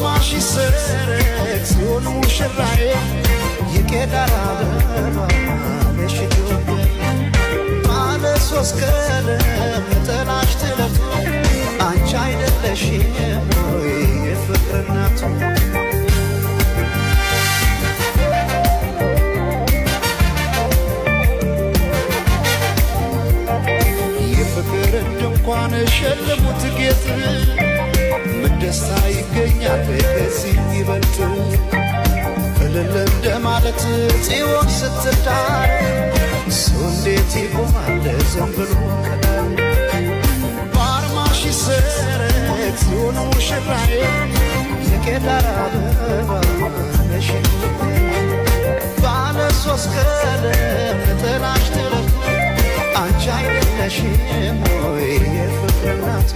ባርማሽ ይሰረቅ ሲሆን ሙሽራዬ የቄዳር አበባ ነሽ ኢትዮጵያ ባለ ሶስት ቀለም ነጠላሽ ጥለቱ አንቺ አይደለሽም ወይ የፍቅር እናቱ የፍቅር ድንኳን ሸለሙት ጌጥ ምን ደስታ ይገኛል ከዚህ ይበልጥ እልል እንደማለት ጽዮን ስትዳር ሰው እንዴት ይቆማል ዝም ብሎ ከዳር ባርማሽ ይሰረቅ ሲሆን ሙሽራዬ የቄዳር አበባ ነሽ ባለ ሶስት ቀለም ነጠላሽ ጥለቱ አንቺ አይደለሽም ወይ የፍቅር እናቱ